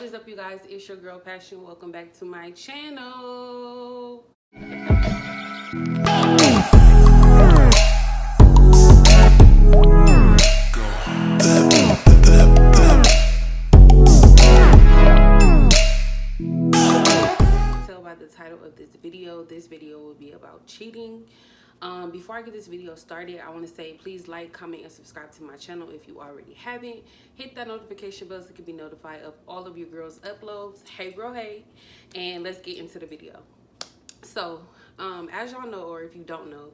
is up, you guys? It's your girl Passion. Welcome back to my channel. Tell by the title of this video will be about cheating. Before I get this video started, I want to say please like, comment, and subscribe to my channel if you already haven't. Hit that notification bell so you can be notified of all of your girls' uploads. Hey girl, hey. And let's get into the video. So, as y'all know, or if you don't know,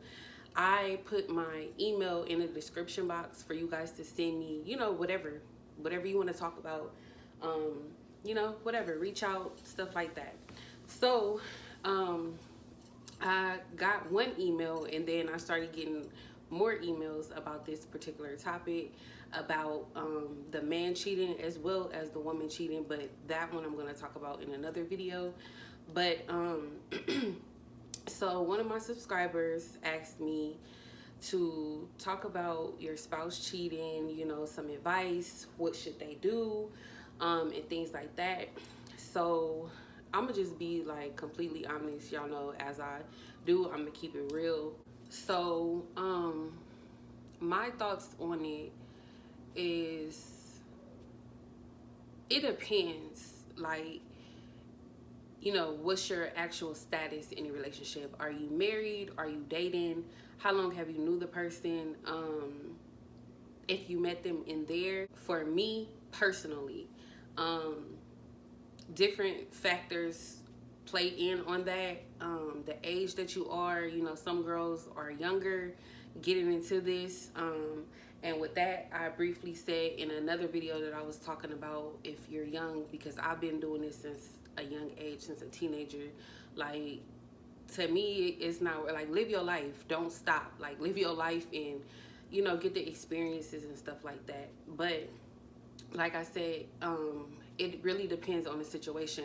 I put my email in the description box for you guys to send me, you know, whatever you want to talk about, you know, whatever, reach out, stuff like that. So, I got one email and then I started getting more emails about this particular topic, about the man cheating as well as the woman cheating, but that one I'm going to talk about in another video. But so one of my subscribers asked me to talk about your spouse cheating, you know, some advice, what should they do, and things like that. So I'm gonna just be like completely honest, y'all know, as I do, I'm gonna keep it real. So my thoughts on it is, it depends, like, you know, what's your actual status in a relationship? Are you married? Are you dating? How long have you knew the person? If you met them in there. For me personally, different factors play in on that. The age that you are, you know, some girls are younger getting into this. And with that, I briefly said in another video that I was talking about, if you're young, because I've been doing this since a young age, since a teenager. Like, to me, it's not like, live your life, don't stop, like live your life and, you know, get the experiences and stuff like that. But like I said, it really depends on the situation.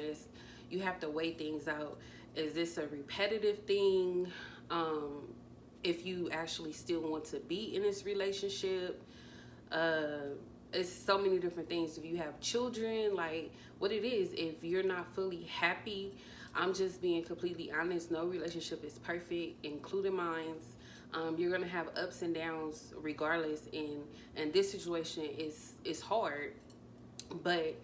You have to weigh things out. Is this a repetitive thing? If you actually still want to be in this relationship, it's so many different things. If you have children, like what it is, if you're not fully happy, I'm just being completely honest, no relationship is perfect, including mine. You're gonna have ups and downs regardless, and this situation is hard, but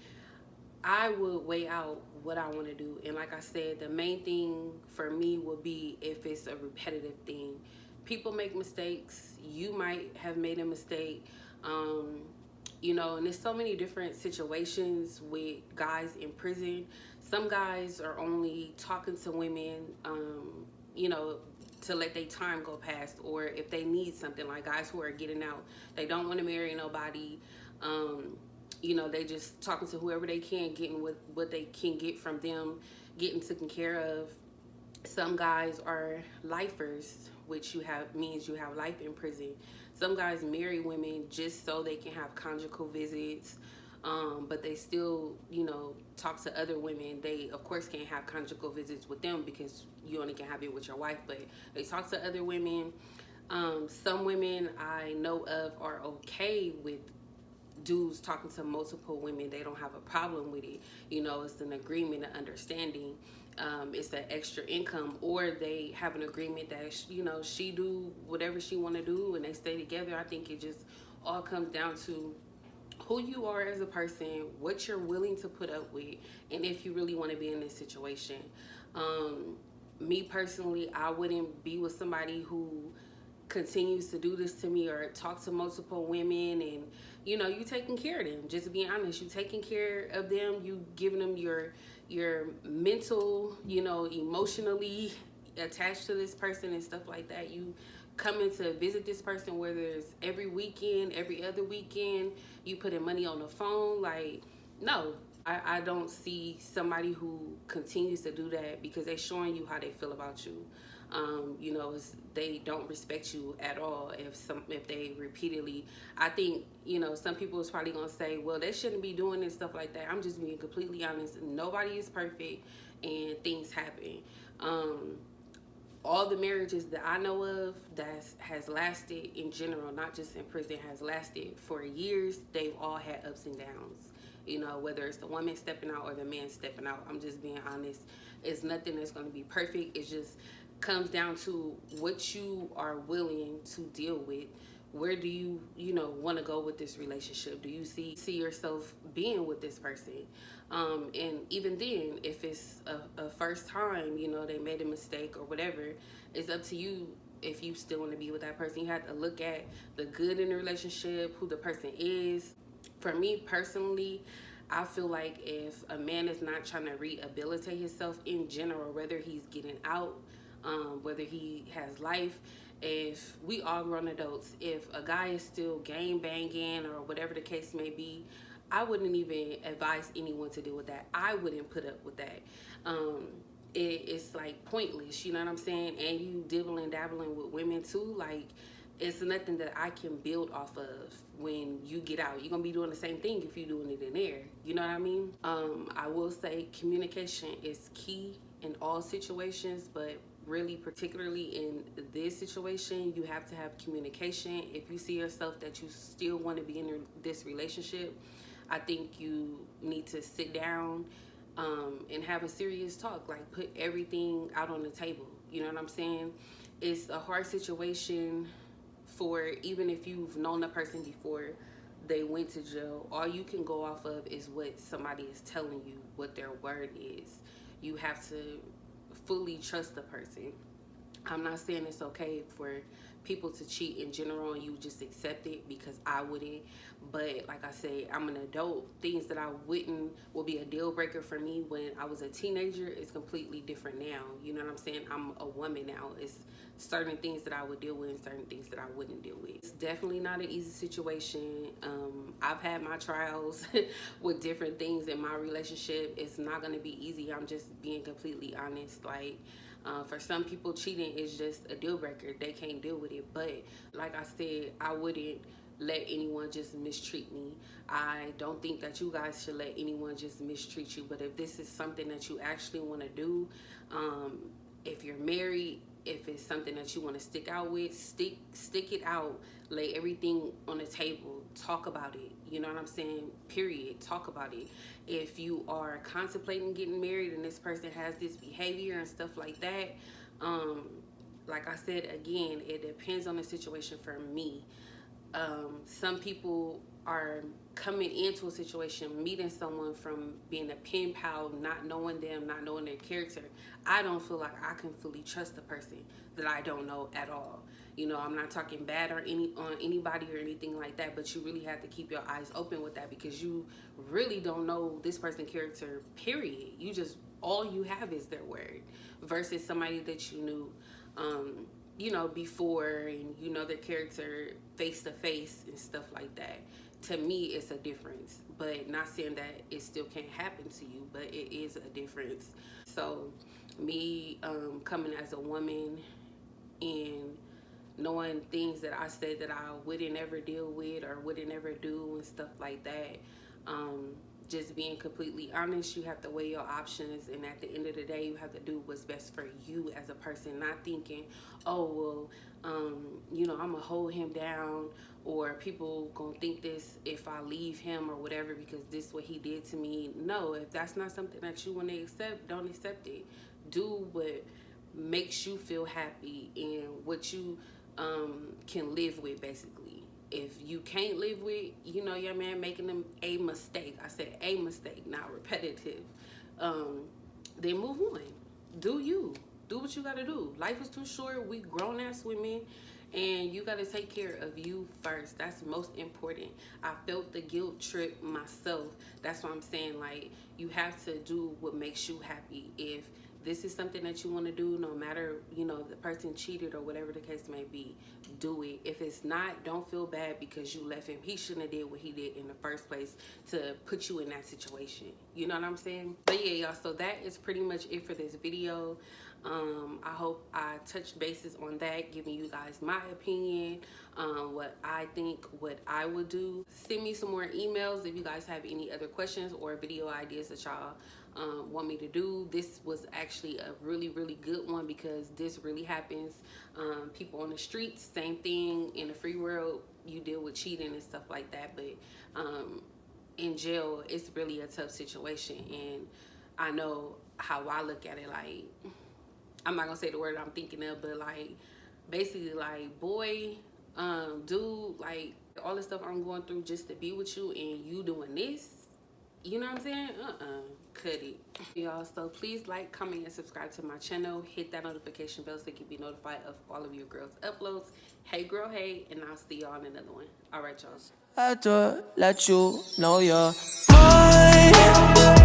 I would weigh out what I want to do. And like I said, the main thing for me will be if it's a repetitive thing. People make mistakes. You might have made a mistake. You know, and there's so many different situations with guys in prison. Some guys are only talking to women, you know, to let their time go past, or if they need something, like guys who are getting out. They don't want to marry nobody. You know, they just talking to whoever they can, getting what they can get from them, getting taken care of. Some guys are lifers, which means you have life in prison. Some guys marry women just so they can have conjugal visits, but they still, you know, talk to other women. They, of course, can't have conjugal visits with them because you only can have it with your wife, but they talk to other women. Some women I know of are okay with dudes talking to multiple women. They don't have a problem with it. You know, it's an agreement, an understanding. It's an extra income, or they have an agreement that, you know, she do whatever she want to do and they stay together. I think it just all comes down to who you are as a person, what you're willing to put up with, and if you really want to be in this situation. Me personally, I wouldn't be with somebody who continues to do this to me or talk to multiple women, and you know, you taking care of them. Just being honest, you taking care of them, you giving them your mental, you know, emotionally attached to this person and stuff like that. You coming to visit this person, whether it's every weekend, every other weekend, you putting money on the phone. Like, no, I don't see somebody who continues to do that, because they're showing you how they feel about you. You know, they don't respect you at all if they repeatedly. I think, you know, some people is probably gonna say, well, they shouldn't be doing this, stuff like that. I'm just being completely honest. Nobody is perfect and things happen. All the marriages that I know of that has lasted in general, not just in prison, has lasted for years, they've all had ups and downs. You know, whether it's the woman stepping out or the man stepping out. I'm just being honest. It's nothing that's going to be perfect. It just comes down to what you are willing to deal with. Where do you, want to go with this relationship? Do you see yourself being with this person? And even then, if it's a first time, they made a mistake or whatever, it's up to you. If you still want to be with that person, you have to look at the good in the relationship, who the person is. For me personally, I feel like if a man is not trying to rehabilitate himself in general, whether he's getting out, whether he has life, if we all grown adults, if a guy is still gang banging or whatever the case may be, I wouldn't even advise anyone to deal with that. I wouldn't put up with that. It's like pointless, you know what I'm saying? And you dibbling dabbling with women too, like it's nothing that I can build off of. When you get out, you're gonna be doing the same thing if you're doing it in there, you know what I mean? I will say communication is key in all situations, but really particularly in this situation, you have to have communication. If you see yourself that you still want to be in this relationship, I think you need to sit down and have a serious talk, like put everything out on the table. You know what I'm saying? It's a hard situation for, even if you've known the person before they went to jail, all you can go off of is what somebody is telling you, what their word is. You have to fully trust the person. I'm not saying it's okay for people to cheat in general and you just accept it, because I wouldn't. But like I said, I'm an adult. Things that I wouldn't will be a deal breaker for me when I was a teenager is completely different now. You know what I'm saying? I'm a woman now. It's certain things that I would deal with and certain things that I wouldn't deal with. It's definitely not an easy situation. I've had my trials with different things in my relationship. It's not going to be easy. I'm just being completely honest. Like, for some people, cheating is just a deal breaker. They can't deal with it. But like I said, I wouldn't let anyone just mistreat me. I don't think that you guys should let anyone just mistreat you. But if this is something that you actually want to do, if you're married, if it's something that you want to stick out with, stick it out. Lay everything on the table. Talk about it. You know what I'm saying? Period. Talk about it. If you are contemplating getting married and this person has this behavior and stuff like that, like I said, again, it depends on the situation for me. Some people are coming into a situation, meeting someone from being a pen pal, not knowing them, not knowing their character. I don't feel like I can fully trust the person that I don't know at all. You know, I'm not talking bad on anybody or anything like that, but you really have to keep your eyes open with that, because you really don't know this person's character, period. You just, all you have is their word, versus somebody that you knew before, and you know their character face to face and stuff like that. To me, it's a difference. But not saying that it still can't happen to you, but it is a difference. So me coming as a woman and knowing things that I said that I wouldn't ever deal with or wouldn't ever do and stuff like that, just being completely honest, you have to weigh your options, and at the end of the day, you have to do what's best for you as a person, not thinking, oh, well, I'm gonna hold him down, or people gonna think this if I leave him or whatever, because this is what he did to me. No, if that's not something that you want to accept, don't accept it. Do what makes you feel happy and what you can live with, basically. If you can't live with, your man making a mistake, I said a mistake, not repetitive, then move on. Do you. Do what you gotta do. Life is too short. We grown ass women, and you gotta take care of you first. That's most important. I felt the guilt trip myself. That's why I'm saying, like, you have to do what makes you happy. If this is something that you want to do, no matter, if the person cheated or whatever the case may be, do it. If it's not, don't feel bad because you left him. He shouldn't have did what he did in the first place to put you in that situation. You know what I'm saying? But yeah, y'all, so that is pretty much it for this video. I hope I touched bases on that, giving you guys my opinion, what I think, what I would do. Send me some more emails if you guys have any other questions or video ideas that y'all want me to do. This was actually a really, really good one, because this really happens. People on the streets, same thing. In the free world, you deal with cheating and stuff like that, but in jail, it's really a tough situation. And I know how I look at it. Like, I'm not gonna say the word I'm thinking of, but like, basically, like, boy, dude, like, all the stuff I'm going through just to be with you, and you doing this, you know what I'm saying? Cut it. Y'all, so please like, comment, and subscribe to my channel. Hit that notification bell so you can be notified of all of your girls' uploads. Hey girl, hey, and I'll see y'all in another one. All right, y'all. I had to let you know you're mine.